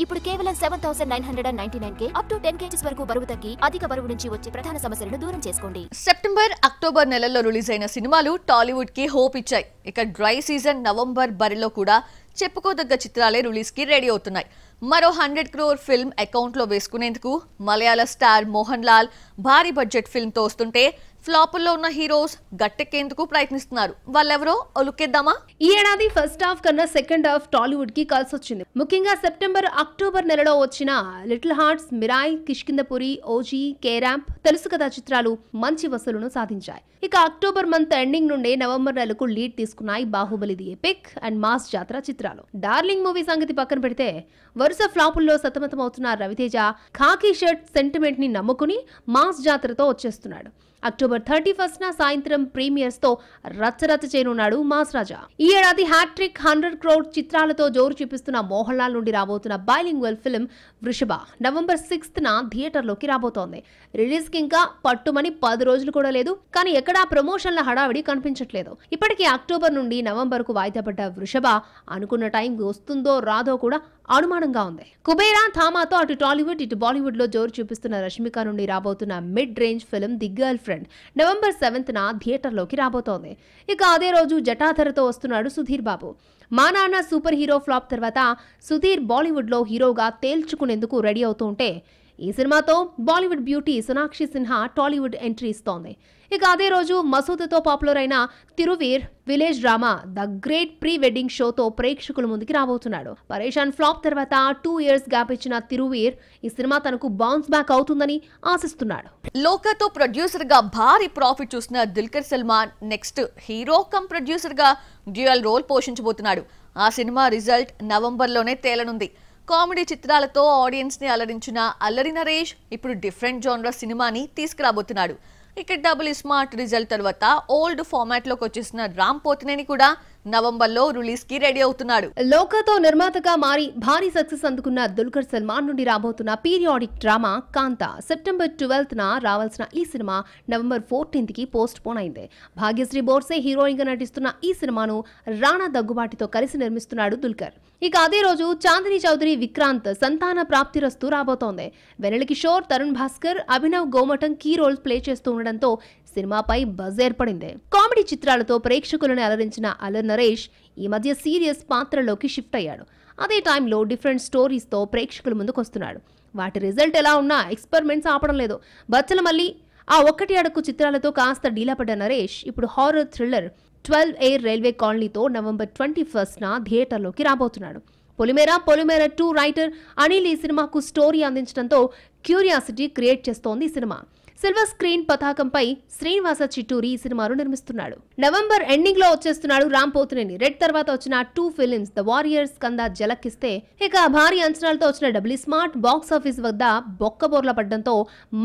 ఇప్పుడు కేవలం 7999K up to 10 kgs వరకు బరువు తగ్గి అధిక బరువు నుంచి వచ్చే ప్రధాన సమస్యలను దూరం చేసుకోండి. సెప్టెంబర్, అక్టోబర్ నెలల్లో రిలీజ్ అయిన సినిమాలు టాలీవుడ్ కి హోప్ ఇచ్చాయి. ఇక డ్రై సీజన్ నవంబర్ బరిలో కూడా చెప్పుకోదగ్గ చిత్రాలే రిలీజ్ కి రెడీ అవుతున్నాయి. మరో 100 crore ఫిల్మ్ అకౌంట్ లో వేసుకునేందుకు మలయాళ స్టార్ మోహన్ లాల్ భారీ బడ్జెట్ ఫిల్మ్ తో వస్తుంటే ఫ్లాపుల్లో ఉన్న హీరోస్ గట్టెక్కేందుకు ప్రయత్నిస్తున్నారు. వాళ్ళెవరో ఒలుక్కేద్దామా? ఈ ఏడాది ఫస్ట్ హాఫ్ కన్నా సెకండ్ హాఫ్ టాలీవుడ్ కి కలిసొచ్చింది. ముఖ్యంగా సెప్టెంబర్, అక్టోబర్ నెలలో వచ్చిన little hearts, Mirai, Kishkindhapuri, OG, K Ramp, Telusu Kada చిత్రాలు మంచి వసూలును సాధించాయి. ఇక అక్టోబర్ మంత్ ఎండింగ్ నుండే నవంబర్ నెలకు లీడ్ తీసుకున్నాయి Baahubali the epic and mass Jathara చిత్రాలు. డార్లింగ్ మూవీ సంగతి పక్కన పెడితే వరుస ఫ్లాపుల్లో సతమతమవుతున్న రవితేజ ఖాకీ షర్ట్ సెంటిమెంట్ ని నమ్ముకుని మాస్ జాతరతో వచ్చేస్తున్నాడు. అక్టోబర్ 31న సాయంత్రం ప్రీమియర్స్ తో రచ్చరచ్చ చేయనున్నాడు మాస్ రాజా. ఈ ఏడాది హ్యాట్రిక్ 100 crore చిత్రాలతో జోరు చూపిస్తున్న మోహన్ లాల్ నుండి రాబోతున్న బైలింగ్వల్ ఫిల్మ్ వృషభ నవంబర్ 6న థియేటర్లోకి రాబోతోంది. రిలీజ్ కి ఇంకా పట్టుమని 10 రోజులు కూడా లేదు. కానీ ఎక్కడా ప్రమోషన్ల హడావిడి కనిపించట్లేదు. ఇప్పటికే అక్టోబర్ నుండి నవంబర్ కు వాయిదా పడ్డ వృషభ అనుకున్న టైం వస్తుందో రాదో కూడా అనుమానంగా ఉంది. కుబేరా, థామాతో అటు టాలీవుడ్ ఇటు బాలీవుడ్ లో జోరు చూపిస్తున్న రష్మిక నుండి రాబోతున్న mid range film the girlfriend November 7న థియేటర్లోకి రాబోతోంది. ఇక అదే రోజు జటాధరతో వస్తున్నాడు సుధీర్ బాబు. మా నాన్న సూపర్ హీరో ఫ్లాప్ తర్వాత సుధీర్ బాలీవుడ్ లో హీరోగా తేల్చుకునేందుకు రెడీ అవుతుంటే ఈ సినిమాతో Bollywood beauty Sonakshi Sinha Tollywood entry ఇస్తోంది. ఇక అదే రోజు మసూద్తో పాపులర్ అయిన Thiruveer village drama the great pre wedding షోతో ప్రేక్షకుల ముందుకి రాబోతున్నాడు. పరేషాన్ ఫ్లాప్ తర్వాత 2 years గ్యాప్ ఇచ్చిన తిరువీర్ ఈ సినిమా తనకు బౌన్స్ బ్యాక్ అవుతుందని ఆశిస్తున్నాడు. లోకాతో ప్రొడ్యూసర్ గా భారీ ప్రాఫిట్ చూసిన Dulquer Salman next hero come producer గా డ్యూయల్ రోల్ పోషించబోతున్నాడు. ఆ సినిమా రిజల్ట్ నవంబర్లోనే తేలనుంది. కామెడీ చిత్రాలతో ఆడియన్స్ ని అలరించిన అల్లరి నరేష్ ఇప్పుడు డిఫరెంట్ జోనర్ సినిమాని తీసుకురాబోతున్నాడు. ఇక డబుల్ స్మార్ట్ రిజల్ట్ తర్వాత ఓల్డ్ ఫార్మాట్ లోకి వచ్చేసిన రామ్ పోతినేని కూడా నవంబర్లో రిలీజ్ కి రెడీ అవుతున్నాడు. లోకాతో నిర్మాతగా మారి భారీ సక్సెస్ అందుకున్న దుల్కర్ సల్మాన్ నుండి రాబోతున్న పీరియాడిక్ డ్రామా కాంతా సెప్టెంబర్ 12న రావాల్సిన ఈ సినిమా నవంబర్ 14కి పోస్ట్ పోన్ అయింది. భాగ్యశ్రీ బోర్సే హీరోయిన్ గా నటిస్తున్న ఈ సినిమాను రాణా దగ్గుబాటితో కలిసి నిర్మిస్తున్నాడు దుల్కర్. ఇక అదే రోజు చాందిని చౌదరి, విక్రాంత్ సంతాన ప్రాప్తిరస్తు రాబోతోంది. Vennela Kishore, Tarun Bhaskar, Abhinav Gomatam key roles play చేస్తూ ఉండడంతో సినిమాపై బజ్ ఏర్పడింది. కామెడీ చిత్రాలతో ప్రేక్షకులను అలరించిన అల్లరి నరేష్ ఈ మధ్య సీరియస్ పాత్రలోకి షిఫ్ట్ అయ్యాడు. అదే టైంలో డిఫరెంట్ స్టోరీస్ తో ప్రేక్షకుల ముందుకు వస్తున్నాడు. వాటి రిజల్ట్ ఎలా ఉన్నా ఎక్స్పెరిమెంట్స్ ఆపడం లేదు. బచ్చల మళ్ళీ ఆ ఒక్కటి అడుగు చిత్రాలతో కాస్త డీలాపడ్డ నరేష్ ఇప్పుడు హారర్ థ్రిల్లర్ 12A రైల్వే కాలనీతో నవంబర్ 21న థియేటర్లోకి రాబోతున్నాడు. పొలిమేరా 2 రైటర్ అనిల్ ఈ సినిమాకు స్టోరీ అందించడంతో క్యూరియాసిటీ క్రియేట్ చేస్తోంది ఈ సినిమా. సిల్వర్ స్క్రీన్ పతాకంపై శ్రీనివాస చిట్టూరి ఈ సినిమాను నిర్మిస్తున్నాడు. నవంబర్ ఎండింగ్ లో వచ్చేస్తున్నాడు రామ్ పోతినేని. రెడ్ తర్వాత వచ్చిన 2 ఫిలిమ్స్ ద వారియర్స్ కంద జలక్కిస్తే ఇక భారీ అంచనాలతో వచ్చిన డబుల్ స్మార్ట్ బాక్స్ ఆఫీస్ వద్ద బొక్కబోర్ల పడ్డంతో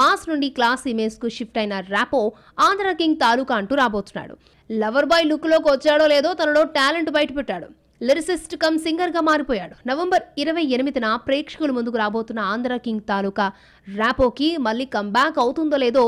మాస్ నుండి క్లాస్ ఇమేజ్ కు షిఫ్ట్ అయిన ర్యాపో ఆంధ్ర కింగ్ తాలూకా అంటూ రాబోతున్నాడు. లవర్ బాయ్ లుక్ లోకి వచ్చాడో లేదో తనలో టాలెంట్ బయటపెట్టాడు. లిరిసిస్ట్ కమ్ సింగర్ గా మారిపోయాడు. నవంబర్ 28న ప్రేక్షకుల ముందుకు రాబోతున్న ఆంధ్ర కింగ్ తాలూకా ర్యాపోకి మళ్ళీ కంబ్యాక్ అవుతుందో లేదో